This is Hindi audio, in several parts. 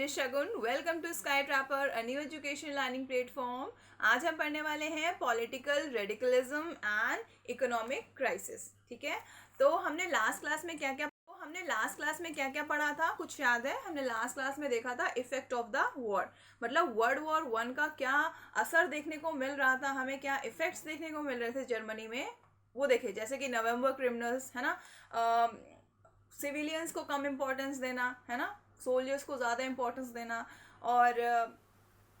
Is Shagun. Welcome to Sky Trapper, a new education learning platform. आज हम पढ़ने वाले हैं political radicalism and economic crisis. ठीक है, तो हमने लास्ट क्लास में क्या क्या पढ़ा था, कुछ याद है? हमने लास्ट क्लास में देखा था इफेक्ट ऑफ द वॉर, मतलब वर्ल्ड वॉर वन का क्या असर देखने को मिल रहा था, हमें क्या इफेक्ट्स देखने को मिल रहे थे जर्मनी में, वो देखे। जैसे कि नवंबर क्रिमिनल्स, है ना, सिविलियंस को कम इम्पोर्टेंस देना, है ना, सोल्जर्स को ज़्यादा इम्पोर्टेंस देना, और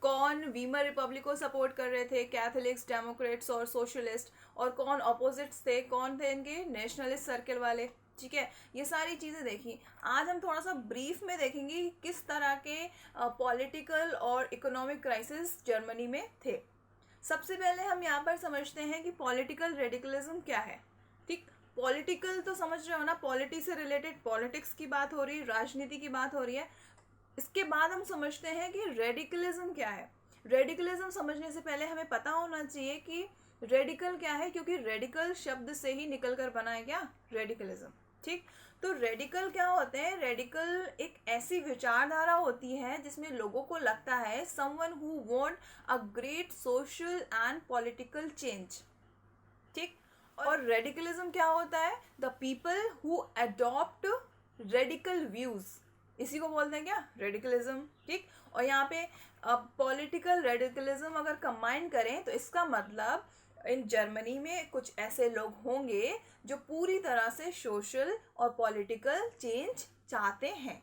कौन वीमर रिपब्लिक को सपोर्ट कर रहे थे, कैथोलिक्स, डेमोक्रेट्स और सोशलिस्ट, और कौन अपोजिट्स थे, कौन थे इनके नेशनलिस्ट सर्कल वाले। ठीक है, ये सारी चीज़ें देखी। आज हम थोड़ा सा ब्रीफ में देखेंगे किस तरह के पॉलिटिकल और इकोनॉमिक क्राइसिस जर्मनी में थे। सबसे पहले हम यहाँ पर समझते हैं कि पॉलिटिकल रेडिकलिज्म क्या है। ठीक, पॉलिटिकल तो समझ रहे हो ना, पॉलिटी से रिलेटेड, पॉलिटिक्स की बात हो रही है, राजनीति की बात हो रही है। इसके बाद हम समझते हैं कि रेडिकलिज्म क्या है। रेडिकलिज्म समझने से पहले हमें पता होना चाहिए कि रेडिकल क्या है, क्योंकि रेडिकल शब्द से ही निकल कर बना है क्या, रेडिकलिज्म। ठीक, तो रेडिकल क्या होते हैं? रेडिकल एक ऐसी विचारधारा होती है जिसमें लोगों को लगता है someone who want a great social and political change. ठीक, और रेडिकलिज्म क्या होता है? The people who adopt radical views, इसी को बोलते हैं क्या, रेडिकलिज्म। ठीक, और यहाँ पे अब पॉलिटिकल रेडिकलिज्म अगर कंबाइन करें तो इसका मतलब इन जर्मनी में कुछ ऐसे लोग होंगे जो पूरी तरह से सोशल और पॉलिटिकल चेंज चाहते हैं।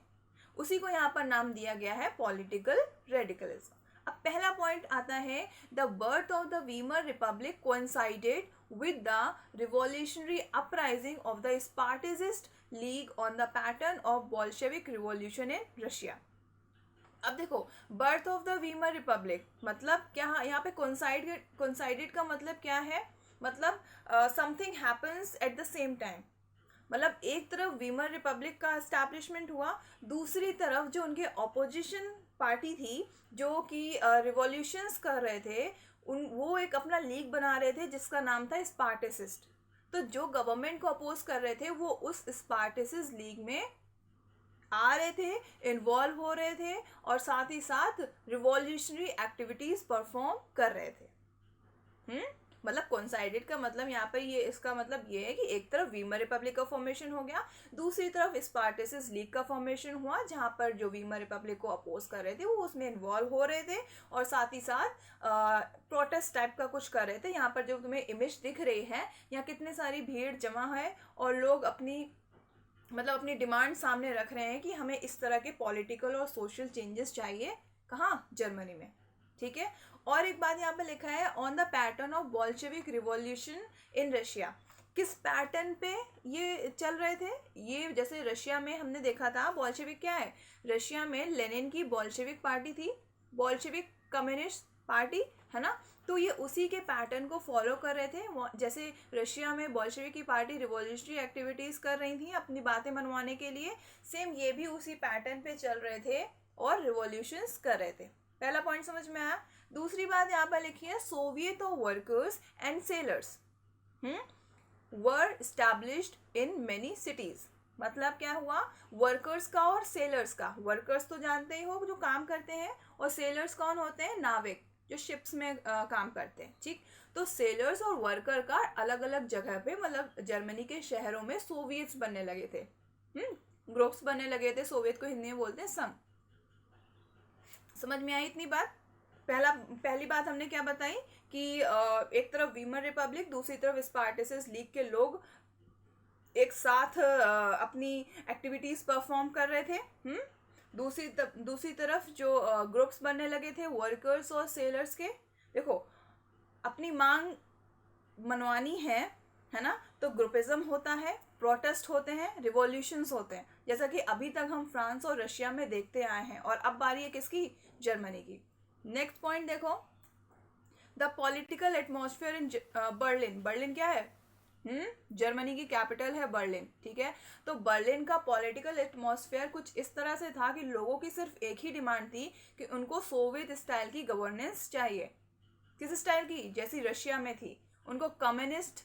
उसी को यहाँ पर नाम दिया गया है पॉलिटिकल रेडिकलिज्म। अब पहला पॉइंट आता है, the birth of the Weimar Republic coincided with the revolutionary uprising of the Spartacist League on the pattern of Bolshevik revolution in Russia। अब देखो, birth of the Weimar Republic मतलब क्या, यहाँ पे कोइंसाइडेड का मतलब क्या है? मतलब something happens at the same time. मतलब एक तरफ वीमर रिपब्लिक का एस्टैब्लिशमेंट हुआ, दूसरी तरफ जो उनके ऑपोजिशन पार्टी थी जो कि रिवॉल्यूशंस कर रहे थे, वो एक अपना लीग बना रहे थे जिसका नाम था स्पार्टेसिस्ट। तो जो गवर्नमेंट को अपोज कर रहे थे वो उस स्पार्टेसिस्ट लीग में आ रहे थे, इन्वॉल्व हो रहे थे, और साथ ही साथ रिवॉल्यूशनरी एक्टिविटीज परफॉर्म कर रहे थे। मतलब कोइंसाइडेड का मतलब यहाँ पर ये, इसका मतलब ये है कि एक तरफ वीमर रिपब्लिक का फॉर्मेशन हो गया, दूसरी तरफ स्पार्टेसिस लीग का फॉर्मेशन हुआ, जहाँ पर जो वीमर रिपब्लिक को अपोज कर रहे थे वो उसमें इन्वॉल्व हो रहे थे, और साथ ही साथ प्रोटेस्ट टाइप का कुछ कर रहे थे। यहाँ पर जो तुम्हें इमेज दिख रही है, यहाँ कितने सारी भीड़ जमा है और लोग अपनी डिमांड सामने रख रहे हैं कि हमें इस तरह के पॉलिटिकल और सोशल चेंजेस चाहिए। कहाँ? जर्मनी में। ठीक है, और एक बात यहाँ पे लिखा है, on the pattern of Bolshevik revolution in Russia. किस पैटर्न पे ये चल रहे थे? ये जैसे रशिया में हमने देखा था, बोल्शेविक क्या है, रशिया में लेनिन की बोल्शेविक पार्टी थी, बोल्शेविक कम्युनिस्ट पार्टी, है ना। तो ये उसी के पैटर्न को फॉलो कर रहे थे। जैसे रशिया में बोल्शेविक की पार्टी रिवॉल्यूशनरी एक्टिविटीज़ कर रही थी अपनी बातें मनवाने के लिए, सेम ये भी उसी पैटर्न पे चल रहे थे और रिवॉल्यूशंस कर रहे थे। पहला पॉइंट समझ में आया। दूसरी बात यहाँ पर लिखी है, Soviet workers and sellers were established in many cities. मतलब क्या हुआ, वर्कर्स का और सेलर्स का। वर्कर्स तो जानते ही हो जो काम करते हैं, और सेलर्स कौन होते हैं? नाविक, जो शिप्स में काम करते हैं। ठीक, तो सेलर्स और वर्कर का अलग अलग जगह पे, मतलब जर्मनी के शहरों में सोवियट्स बनने लगे थे, ग्रुप्स बनने लगे थे। सोवियत को हिंदी में बोलते हैं संघ। समझ में आई इतनी बात? पहली बात हमने क्या बताई कि एक तरफ वीमर रिपब्लिक, दूसरी तरफ स्पार्टेसिस लीग के लोग एक साथ अपनी एक्टिविटीज परफॉर्म कर रहे थे। दूसरी तरफ जो ग्रुप्स बनने लगे थे वर्कर्स और सेलर्स के। देखो, अपनी मांग मनवानी है ना, तो ग्रुपिज्म होता है, प्रोटेस्ट होते हैं, रिवॉल्यूशंस होते हैं, जैसा कि अभी तक हम फ्रांस और रशिया में देखते आए हैं। और अब बारी है किसकी? जर्मनी की। नेक्स्ट पॉइंट देखो, the political atmosphere in Berlin. Berlin क्या है? जर्मनी की कैपिटल है बर्लिन। ठीक है, तो बर्लिन का पॉलिटिकल एटमॉस्फेयर कुछ इस तरह से था कि लोगों की सिर्फ एक ही डिमांड थी कि उनको सोवियत स्टाइल की गवर्नेंस चाहिए। किस स्टाइल की? जैसी रशिया में थी। उनको कम्युनिस्ट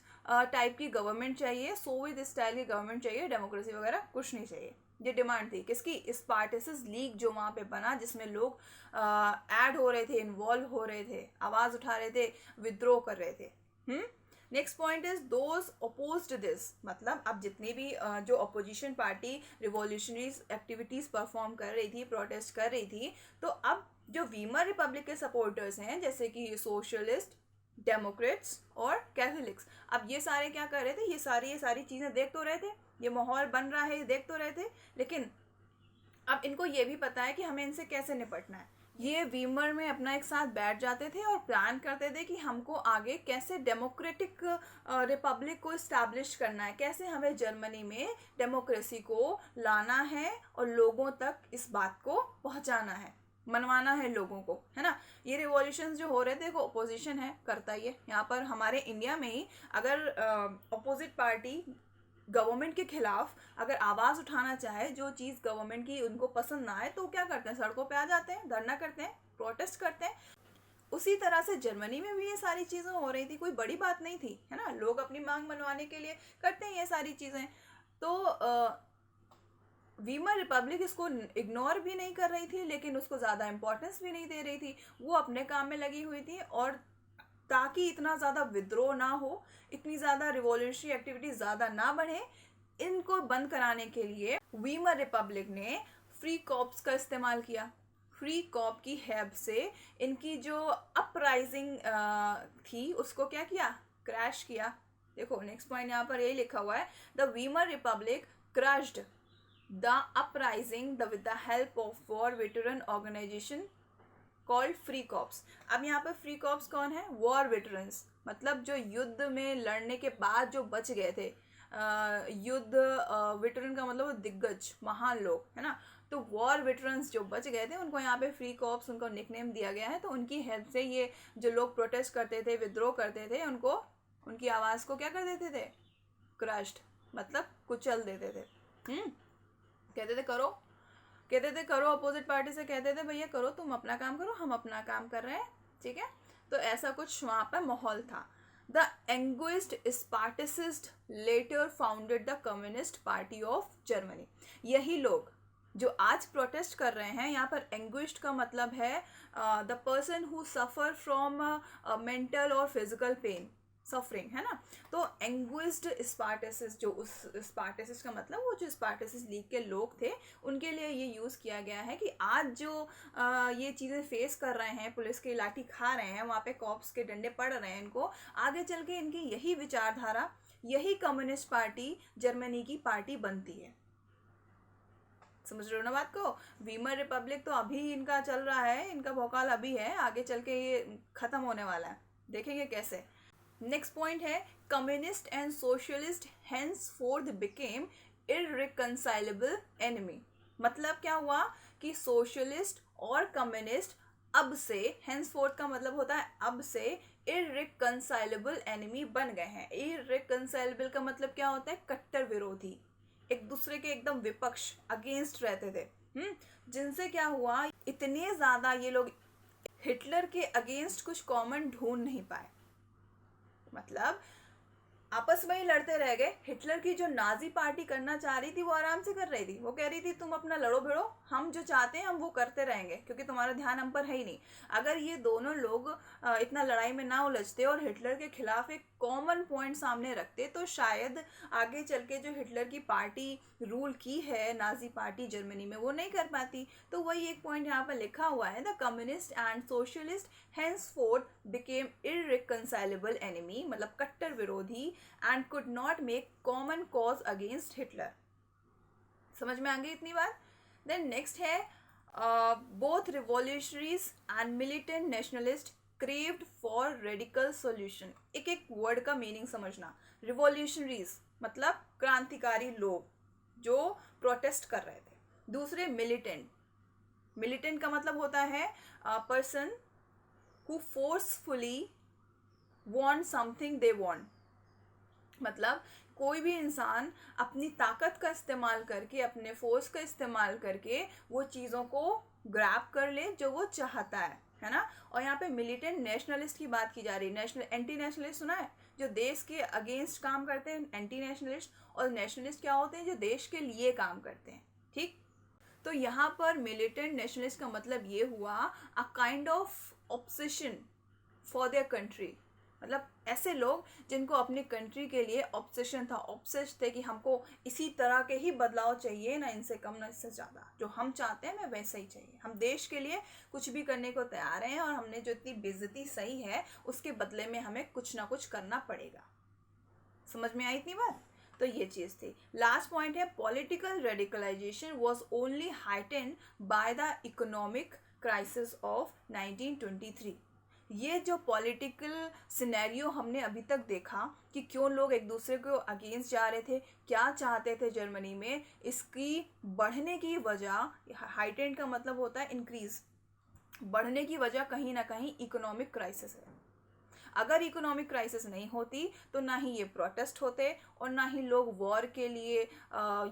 टाइप की गवर्नमेंट चाहिए, सोवियत स्टाइल की गवर्नमेंट चाहिए, डेमोक्रेसी वगैरह कुछ नहीं चाहिए। ये डिमांड थी किसकी? स्पार्टैकस लीग जो वहाँ पे बना, जिसमें लोग ऐड हो रहे थे, इन्वॉल्व हो रहे थे, आवाज़ उठा रहे थे, विद्रोह कर रहे थे। Next point is those opposed this, मतलब अब जितनी भी जो opposition party revolutionary activities perform कर रही थी, प्रोटेस्ट कर रही थी, तो अब जो वीमर रिपब्लिक के सपोर्टर्स हैं, जैसे कि सोशलिस्ट, डेमोक्रेट्स और कैथोलिक्स, अब ये सारे क्या कर रहे थे? ये सारी चीज़ें देख तो रहे थे, ये माहौल बन रहा है, देख तो रहे थे, लेकिन अब इनको ये भी पता है कि हमें इनसे कैसे निपटना है। ये वीमर में अपना एक साथ बैठ जाते थे और प्लान करते थे कि हमको आगे कैसे डेमोक्रेटिक रिपब्लिक को इस्टेब्लिश करना है, कैसे हमें जर्मनी में डेमोक्रेसी को लाना है और लोगों तक इस बात को पहुंचाना है, मनवाना है लोगों को, है ना। ये रिवॉल्यूशंस जो हो रहे थे, को अपोजिशन है करता ही है। यहाँ पर हमारे इंडिया में ही अगर अपोजिट पार्टी गवर्नमेंट के खिलाफ अगर आवाज़ उठाना चाहे, जो चीज़ गवर्नमेंट की उनको पसंद ना आए, तो क्या करते हैं? सड़कों पे आ जाते हैं, धरना करते हैं, प्रोटेस्ट करते हैं। उसी तरह से जर्मनी में भी ये सारी चीज़ें हो रही थी, कोई बड़ी बात नहीं थी, है ना। लोग अपनी मांग मनवाने के लिए करते हैं ये सारी चीज़ें। तो वीमर रिपब्लिक इसको इग्नोर भी नहीं कर रही थी, लेकिन उसको ज़्यादा इम्पोर्टेंस भी नहीं दे रही थी। वो अपने काम में लगी हुई थी, और ताकि इतना ज़्यादा विद्रोह ना हो, इतनी ज़्यादा रिवॉल्यूशनरी एक्टिविटी ज़्यादा ना बढ़े, इनको बंद कराने के लिए वीमर रिपब्लिक ने फ्री कॉप्स का इस्तेमाल किया। फ्री कॉप की हेल्प से इनकी जो अपराइजिंग थी उसको क्या किया? क्रैश किया। देखो नेक्स्ट पॉइंट यहाँ पर यही लिखा हुआ है, the Weimar Republic crushed the uprising with the help of war veteran organisation called Freikorps. अब यहाँ पर फ्री कॉप्स कौन है? वॉर वेटरन्स, मतलब जो युद्ध में लड़ने के बाद जो बच गए थे। युद्ध वेटरन का मतलब दिग्गज, महान लोग, है ना। तो वॉर वेटरन्स जो बच गए थे, उनको यहाँ पे फ्री कॉप्स उनको निकनेम दिया गया है। तो उनकी हेल्प से ये जो लोग प्रोटेस्ट करते थे, विद्रोह करते थे, उनको उनकी आवाज़ को क्या कर देते थे? क्रश्ड, मतलब कुचल देते थे। कहते थे करो, अपोजिट पार्टी से कहते थे भैया करो, तुम अपना काम करो, हम अपना काम कर रहे हैं, ठीक है। तो ऐसा कुछ वहाँ पर माहौल था। द एंगुइस्ट Spartacist later founded the Communist Party of Germany. यही लोग जो आज प्रोटेस्ट कर रहे हैं, यहाँ पर एंगुइस्ट का मतलब है the person who suffer from mental और फिजिकल पेन, सफरिंग, है ना। तो एंगुइस्ड स्पार्टैकस, जो उस स्पार्टैकस का मतलब वो जो स्पार्टैकस लीग के लोग थे, उनके लिए ये यूज़ किया गया है कि आज जो ये चीज़ें फेस कर रहे हैं, पुलिस की लाठी खा रहे हैं, वहाँ पे कॉप्स के डंडे पड़ रहे हैं, इनको आगे चल के इनकी यही विचारधारा, यही कम्युनिस्ट पार्टी जर्मनी की पार्टी बनती है। समझ रहे हो ना बात को? वीमर रिपब्लिक तो अभी इनका चल रहा है, इनका भौकाल अभी है, आगे चल के ये ख़त्म होने वाला है, देखेंगे कैसे। नेक्स्ट पॉइंट है, communist and socialist henceforth became irreconcilable enemy। मतलब क्या हुआ कि सोशलिस्ट और कम्युनिस्ट अब से, henceforth का मतलब होता है अब से, irreconcilable enemy बन गए हैं। irreconcilable का मतलब क्या होता है? कट्टर विरोधी, एक दूसरे के एकदम विपक्ष, अगेंस्ट रहते थे। जिनसे क्या हुआ, इतने ज़्यादा ये लोग हिटलर के अगेंस्ट कुछ कॉमन ढूंढ नहीं पाए, मतलब आपस में ही लड़ते रह गए। हिटलर की जो नाजी पार्टी करना चाह रही थी वो आराम से कर रही थी, वो कह रही थी तुम अपना लड़ो भिड़ो, हम जो चाहते हैं हम वो करते रहेंगे, क्योंकि तुम्हारा ध्यान हम पर है ही नहीं। अगर ये दोनों लोग इतना लड़ाई में ना उलझते और हिटलर के खिलाफ एक कॉमन पॉइंट सामने रखते, तो शायद आगे चल के जो हिटलर की पार्टी रूल की है, नाजी पार्टी जर्मनी में, वो नहीं कर पाती। तो वही एक पॉइंट यहाँ पर लिखा हुआ है, the communist and socialist henceforth became irreconcilable enemy, मतलब कट्टर विरोधी, and could not make common cause against Hitler। समझ में आ गई इतनी बात? Then next है, both revolutionaries and militant nationalists craved for radical solution। एक एक वर्ड का मीनिंग समझना। रिवॉल्यूशनरीज मतलब क्रांतिकारी लोग जो प्रोटेस्ट कर रहे थे। दूसरे मिलिटेंट का मतलब होता है person who forcefully want something they want। मतलब कोई भी इंसान अपनी ताकत का इस्तेमाल करके, अपने फोर्स का इस्तेमाल करके वो चीज़ों को ग्रैब कर ले जो वो चाहता है ना। और यहाँ पे मिलिटेंट नेशनलिस्ट की बात की जा रही है। नेशनल एंटी नेशनलिस्ट सुना है? जो देश के अगेंस्ट काम करते हैं, एंटी नेशनलिस्ट। और नेशनलिस्ट क्या होते हैं? जो देश के लिए काम करते हैं। ठीक। तो यहाँ पर मिलिटेंट नेशनलिस्ट का मतलब ये हुआ a kind of obsession for their country, मतलब ऐसे लोग जिनको अपनी कंट्री के लिए ऑब्सेशन था, ऑब्सेस्ड थे कि हमको इसी तरह के ही बदलाव चाहिए, ना इनसे कम ना इससे ज़्यादा, जो हम चाहते हैं हमें वैसा ही चाहिए, हम देश के लिए कुछ भी करने को तैयार हैं और हमने जो इतनी बेइज्जती सही है उसके बदले में हमें कुछ ना कुछ करना पड़ेगा। समझ में आई इतनी बात? तो ये चीज़ थी। लास्ट पॉइंट है political radicalisation was only heightened by the economic crisis of 1923। ये जो पॉलिटिकल सिनेरियो हमने अभी तक देखा कि क्यों लोग एक दूसरे को अगेंस्ट जा रहे थे, क्या चाहते थे जर्मनी में, इसकी बढ़ने की वजह, हाइटेंड का मतलब होता है इंक्रीज, बढ़ने की वजह कहीं ना कहीं इकोनॉमिक क्राइसिस है। अगर इकोनॉमिक क्राइसिस नहीं होती तो ना ही ये प्रोटेस्ट होते और ना ही लोग वॉर के लिए,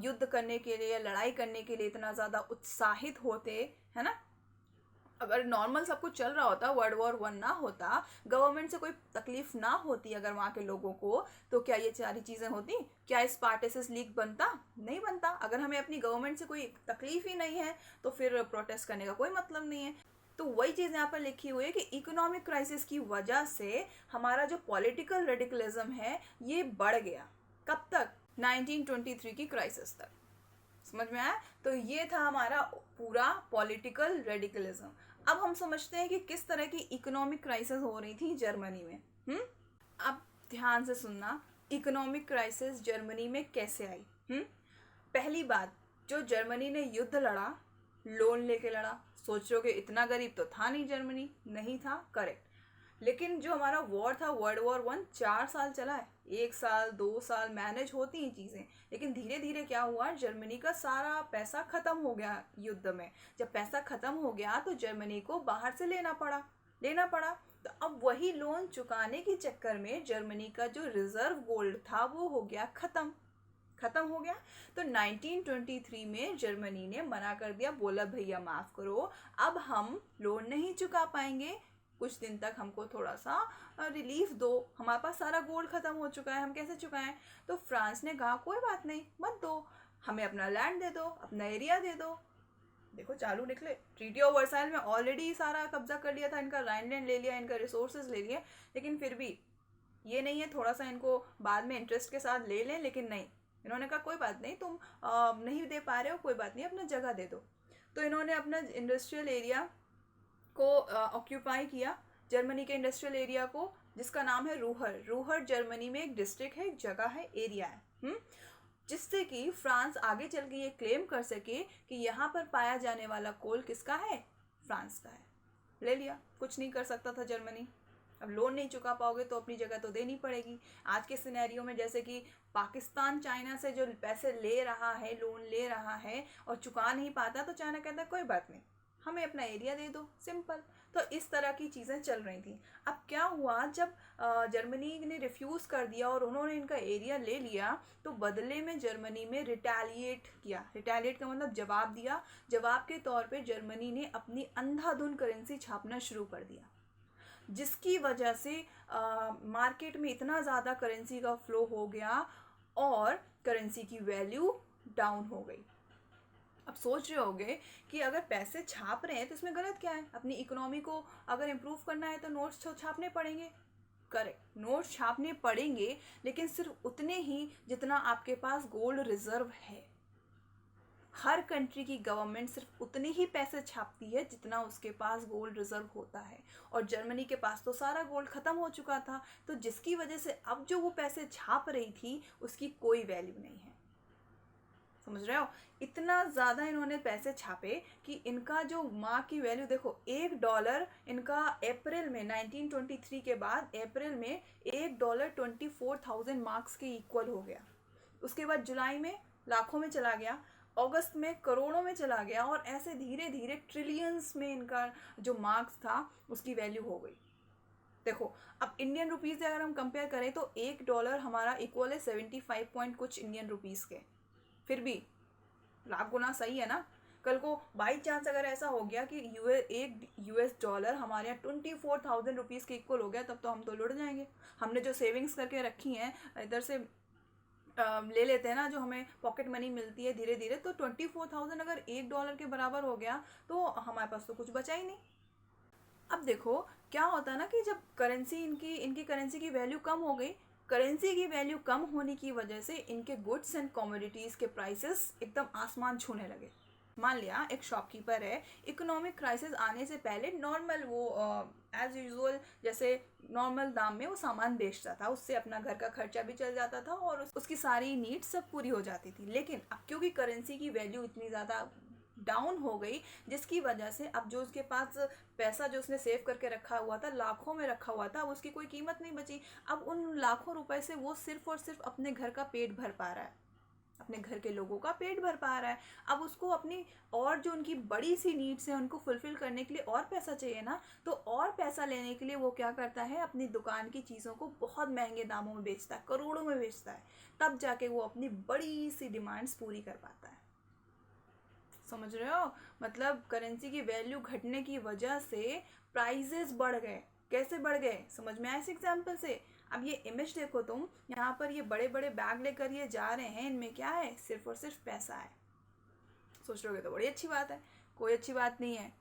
युद्ध करने के लिए, लड़ाई करने के लिए इतना ज़्यादा उत्साहित होते, है ना। अगर नॉर्मल सब कुछ चल रहा होता, वर्ल्ड वॉर 1 ना होता, गवर्नमेंट से कोई तकलीफ ना होती अगर वहाँ के लोगों को, तो क्या ये सारी चीज़ें होती? क्या स्पार्टैकस लीग बनता? नहीं बनता। अगर हमें अपनी गवर्नमेंट से कोई तकलीफ ही नहीं है तो फिर प्रोटेस्ट करने का कोई मतलब नहीं है। तो वही चीज़ यहाँ पर लिखी हुई है कि इकोनॉमिक क्राइसिस की वजह से हमारा जो पॉलिटिकल रेडिकलिज्म है ये बढ़ गया। कब तक? 1923 की क्राइसिस तक। समझ में आया? तो ये था हमारा पूरा पॉलिटिकल रेडिकलिज्म। अब हम समझते हैं कि किस तरह की इकोनॉमिक क्राइसिस हो रही थी जर्मनी में। अब ध्यान से सुनना, इकोनॉमिक क्राइसिस जर्मनी में कैसे आई। पहली बात, जो जर्मनी ने युद्ध लड़ा, लोन लेके लड़ा। सोच रहे हो कि इतना गरीब तो था नहीं जर्मनी, नहीं था, करेक्ट। लेकिन जो हमारा वॉर था, वर्ल्ड वॉर 1 4 साल चला है, 1 साल 2 साल मैनेज होती हैं चीज़ें, लेकिन धीरे धीरे क्या हुआ, जर्मनी का सारा पैसा ख़त्म हो गया युद्ध में। जब पैसा ख़त्म हो गया तो जर्मनी को बाहर से लेना पड़ा। तो अब वही लोन चुकाने के चक्कर में जर्मनी का जो रिजर्व गोल्ड था वो हो गया ख़त्म हो गया। तो 1923 में जर्मनी ने मना कर दिया, बोला भैया माफ़ करो, अब हम लोन नहीं चुका पाएंगे, कुछ दिन तक हमको थोड़ा सा रिलीफ दो, हमारे पास सारा गोल्ड ख़त्म हो चुका है, हम कैसे चुकाएं। तो फ्रांस ने कहा कोई बात नहीं, मत दो, हमें अपना लैंड दे दो, अपना एरिया दे दो। देखो चालू निकले। ट्रीटी ऑफ वर्साइल में ऑलरेडी सारा कब्जा कर लिया था, इनका राइनलैंड ले लिया, इनका रिसोर्सेज ले लिए, लेकिन फिर भी ये नहीं है थोड़ा सा इनको बाद में इंटरेस्ट के साथ ले लें, लेकिन नहीं, इन्होंने कहा कोई बात नहीं, तुम नहीं दे पा रहे हो, कोई बात नहीं, अपना जगह दे दो। तो इन्होंने अपना इंडस्ट्रियल एरिया को ऑक्यूपाई किया, जर्मनी के इंडस्ट्रियल एरिया को, जिसका नाम है रूहर जर्मनी में एक डिस्ट्रिक्ट है, एक जगह है, एरिया है। जिससे कि फ्रांस आगे चल के ये क्लेम कर सके कि यहाँ पर पाया जाने वाला कोल किसका है, फ्रांस का है। ले लिया, कुछ नहीं कर सकता था जर्मनी। अब लोन नहीं चुका पाओगे तो अपनी जगह तो देनी पड़ेगी। आज के सिनेरियो में जैसे कि पाकिस्तान चाइना से जो पैसे ले रहा है, लोन ले रहा है और चुका नहीं पाता, तो चाइना कहता है कोई बात नहीं, हमें अपना एरिया दे दो, सिंपल। तो इस तरह की चीज़ें चल रही थी। अब क्या हुआ, जब जर्मनी ने रिफ्यूज़ कर दिया और उन्होंने इनका एरिया ले लिया, तो बदले में जर्मनी में रिटेलिएट किया। रिटेलिएट का मतलब जवाब दिया। जवाब के तौर पे जर्मनी ने अपनी अंधाधुन करेंसी छापना शुरू कर दिया, जिसकी वजह से मार्केट में इतना ज़्यादा करेंसी का फ्लो हो गया और करेंसी की वैल्यू डाउन हो गई। अब सोच रहे होगे कि अगर पैसे छाप रहे हैं तो इसमें गलत क्या है, अपनी इकोनॉमी को अगर इम्प्रूव करना है तो नोट्स तो छापने पड़ेंगे। करेक्ट, नोट्स छापने पड़ेंगे, लेकिन सिर्फ उतने ही जितना आपके पास गोल्ड रिजर्व है। हर कंट्री की गवर्नमेंट सिर्फ उतने ही पैसे छापती है जितना उसके पास गोल्ड रिजर्व होता है, और जर्मनी के पास तो सारा गोल्ड ख़त्म हो चुका था, तो जिसकी वजह से अब जो वो पैसे छाप रही थी उसकी कोई वैल्यू नहीं है। समझ रहे हो? इतना ज़्यादा इन्होंने पैसे छापे कि इनका जो मार्क की वैल्यू देखो, $1 इनका अप्रैल में 1923 के बाद अप्रैल में $1 24,000 मार्क्स के इक्वल हो गया। उसके बाद जुलाई में लाखों में चला गया, अगस्त में करोड़ों में चला गया, और ऐसे धीरे धीरे ट्रिलियंस में इनका जो मार्क्स था उसकी वैल्यू हो गई। देखो, अब इंडियन रुपीज़ से अगर हम कंपेयर करें तो $1 हमारा इक्वल है 75 पॉइंट कुछ इंडियन रुपीज़ के, फिर भी लाख गुना सही है ना। कल को बाई चांस अगर ऐसा हो गया कि एक $1 हमारे यहाँ 24,000 रुपीज़ के इक्वल हो गया, तब तो हम तो लुट जाएंगे। हमने जो सेविंग्स करके रखी हैं, इधर से ले लेते हैं ना, जो हमें पॉकेट मनी मिलती है धीरे धीरे, तो 24,000 अगर $1 के बराबर हो गया तो हमारे पास तो कुछ बचा ही नहीं। अब देखो क्या होता है ना कि जब करेंसी इनकी इनकी करेंसी की वैल्यू कम हो गई, करेंसी की वैल्यू कम होने की वजह से इनके गुड्स एंड कमोडिटीज़ के प्राइसेस एकदम आसमान छूने लगे। मान लिया एक शॉपकीपर है, इकोनॉमिक क्राइसिस आने से पहले नॉर्मल वो एज यूजुअल जैसे नॉर्मल दाम में वो सामान बेचता था, उससे अपना घर का खर्चा भी चल जाता था और उसकी सारी नीड्स सब पूरी हो जाती थी। लेकिन अब क्योंकि करेंसी की वैल्यू इतनी ज़्यादा डाउन हो गई, जिसकी वजह से अब जो उसके पास पैसा जो उसने सेव करके रखा हुआ था, लाखों में रखा हुआ था, अब उसकी कोई कीमत नहीं बची। अब उन लाखों रुपए से वो सिर्फ और सिर्फ अपने घर का पेट भर पा रहा है, अपने घर के लोगों का पेट भर पा रहा है। अब उसको अपनी और जो उनकी बड़ी सी नीड्स है उनको फुलफिल करने के लिए और पैसा चाहिए ना, तो और पैसा लेने के लिए वो क्या करता है, अपनी दुकान की चीज़ों को बहुत महंगे दामों में बेचता है, करोड़ों में बेचता है, तब जाके वो अपनी बड़ी सी डिमांड्स पूरी कर पाता है। समझ रहे हो? मतलब करेंसी की वैल्यू घटने की वजह से प्राइजेस बढ़ गए। कैसे बढ़ गए समझ में आया इस एग्जाम्पल से? अब ये इमेज देखो तुम, यहाँ पर ये बड़े बड़े बैग लेकर ये जा रहे हैं, इनमें क्या है, सिर्फ और सिर्फ पैसा है। सोच रहे हो तो बड़ी अच्छी बात है, कोई अच्छी बात नहीं है,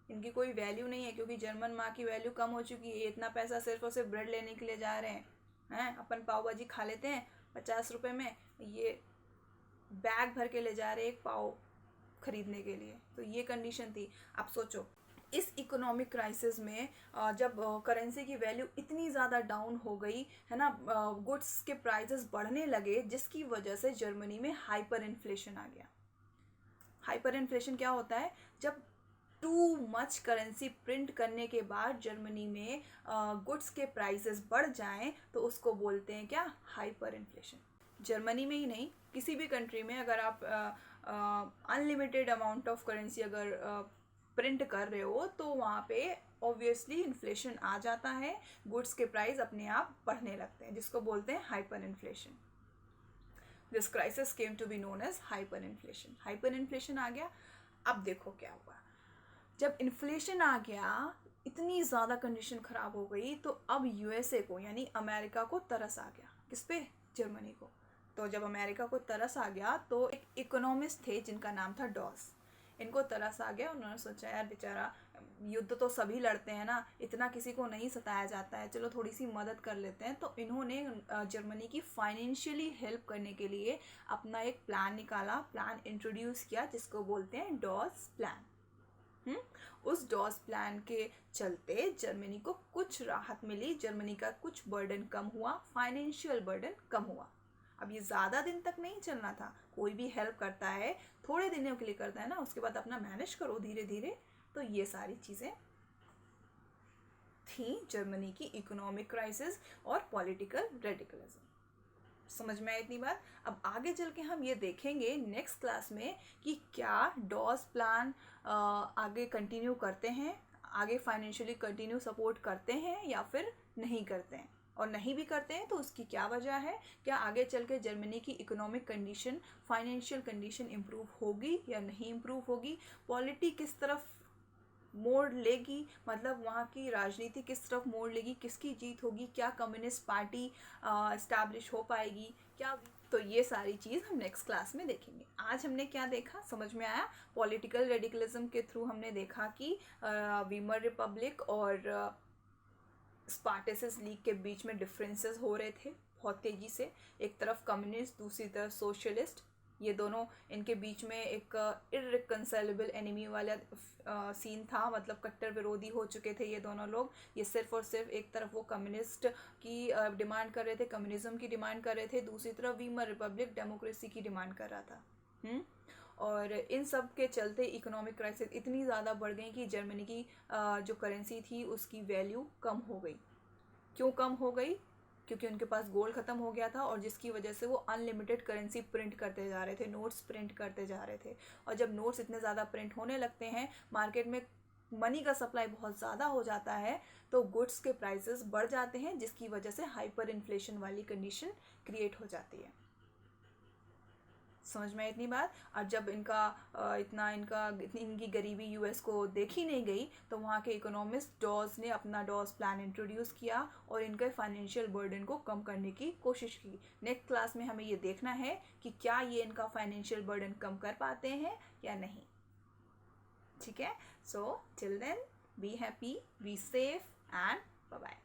इनकी कोई वैल्यू नहीं है, क्योंकि जर्मन माँ की वैल्यू कम हो चुकी है। इतना पैसा सिर्फ और सिर्फ ब्रेड लेने के लिए जा रहे हैं। अपन पाव भाजी खा लेते हैं 50 रुपये में, ये बैग भर के ले जा रहे हैं एक पाव खरीदने के लिए। तो ये कंडीशन थी। आप सोचो इस इकोनॉमिक क्राइसिस में जब करेंसी की वैल्यू इतनी ज़्यादा डाउन हो गई है ना, गुड्स के प्राइसेस बढ़ने लगे, जिसकी वजह से जर्मनी में हाइपर इन्फ्लेशन आ गया। हाइपर इन्फ्लेशन क्या होता है? जब टू मच करेंसी प्रिंट करने के बाद जर्मनी में गुड्स के प्राइसेस बढ़ जाएं तो उसको बोलते हैं क्या, हाइपर इन्फ्लेशन। जर्मनी में ही नहीं, किसी भी कंट्री में अगर आप अनलिमिटेड अमाउंट ऑफ करेंसी अगर प्रिंट कर रहे हो तो वहाँ पे ऑब्वियसली इन्फ्लेशन आ जाता है, गुड्स के प्राइस अपने आप बढ़ने लगते हैं, जिसको बोलते हैं hyper inflation. This crisis came to be known as hyper inflation. Hyper inflation आ गया। अब देखो क्या हुआ, जब इन्फ्लेशन आ गया, इतनी ज़्यादा कंडीशन ख़राब हो गई, तो अब यूएसए को यानी अमेरिका को तरस आ गया। किस पे? जर्मनी को। तो जब अमेरिका को तरस आ गया तो एक इकोनॉमिस्ट थे जिनका नाम था डॉस, इनको तरस आ गया। उन्होंने सोचा यार बेचारा, युद्ध तो सभी लड़ते हैं ना, इतना किसी को नहीं सताया जाता है, चलो थोड़ी सी मदद कर लेते हैं। तो इन्होंने जर्मनी की फाइनेंशियली हेल्प करने के लिए अपना एक प्लान निकाला, प्लान इंट्रोड्यूस किया, जिसको बोलते हैं डॉस प्लान। उस डॉस प्लान के चलते जर्मनी को कुछ राहत मिली, जर्मनी का कुछ बर्डन कम हुआ, फाइनेंशियल बर्डन कम हुआ। अब ये ज़्यादा दिन तक नहीं चलना था, कोई भी हेल्प करता है थोड़े दिनों के लिए करता है ना, उसके बाद अपना मैनेज करो धीरे धीरे। तो ये सारी चीज़ें थी जर्मनी की इकोनॉमिक क्राइसिस और पॉलिटिकल रेडिकलिज्म। समझ में आई इतनी बात? अब आगे चल के हम ये देखेंगे नेक्स्ट क्लास में कि क्या डॉस प्लान आगे कंटिन्यू करते हैं, आगे फाइनेंशियली कंटिन्यू सपोर्ट करते हैं या फिर नहीं करते हैं, और नहीं भी करते हैं तो उसकी क्या वजह है, क्या आगे चल के जर्मनी की economic condition, financial condition improve होगी या नहीं इम्प्रूव होगी, पॉलिटी किस तरफ मोड़ लेगी, मतलब वहाँ की राजनीति किस तरफ मोड़ लेगी, किसकी जीत होगी, क्या कम्युनिस्ट पार्टी इस्टेब्लिश हो पाएगी, क्या। तो ये सारी चीज़ हम नेक्स्ट क्लास में देखेंगे। आज हमने क्या देखा, समझ में आया? पॉलिटिकल रेडिकलिज्म के थ्रू हमने देखा कि वीमर रिपब्लिक और स्पार्टसिस लीग के बीच में डिफरेंसेस हो रहे थे बहुत तेज़ी से। एक तरफ कम्युनिस्ट, दूसरी तरफ सोशलिस्ट, ये दोनों, इनके बीच में एक इररिकंसिलेबल एनिमी वाला सीन था, मतलब कट्टर विरोधी हो चुके थे ये दोनों लोग। ये सिर्फ और सिर्फ एक तरफ वो कम्युनिस्ट की डिमांड कर रहे थे, कम्युनिज्म की डिमांड कर रहे थे, दूसरी तरफ वीमर रिपब्लिक डेमोक्रेसी की डिमांड कर रहा था। और इन सब के चलते इकोनॉमिक क्राइसिस इतनी ज़्यादा बढ़ गई कि जर्मनी की जो करेंसी थी उसकी वैल्यू कम हो गई। क्यों कम हो गई? क्योंकि उनके पास गोल्ड ख़त्म हो गया था, और जिसकी वजह से वो अनलिमिटेड करेंसी प्रिंट करते जा रहे थे, नोट्स प्रिंट करते जा रहे थे। और जब नोट्स इतने ज़्यादा प्रिंट होने लगते हैं, मार्केट में मनी का सप्लाई बहुत ज़्यादा हो जाता है, तो गुड्स के प्राइसेस बढ़ जाते हैं, जिसकी वजह से हाइपर इन्फ्लेशन वाली कंडीशन क्रिएट हो जाती है। समझ में इतनी बात। और जब इनकी गरीबी यूएस को देखी नहीं गई तो वहाँ के इकोनॉमिस्ट डॉज ने अपना डॉज प्लान इंट्रोड्यूस किया और इनके फाइनेंशियल बर्डन को कम करने की कोशिश की। नेक्स्ट क्लास में हमें ये देखना है कि क्या ये इनका फाइनेंशियल बर्डन कम कर पाते हैं या नहीं। ठीक है, so till then be happy, be safe and bye bye.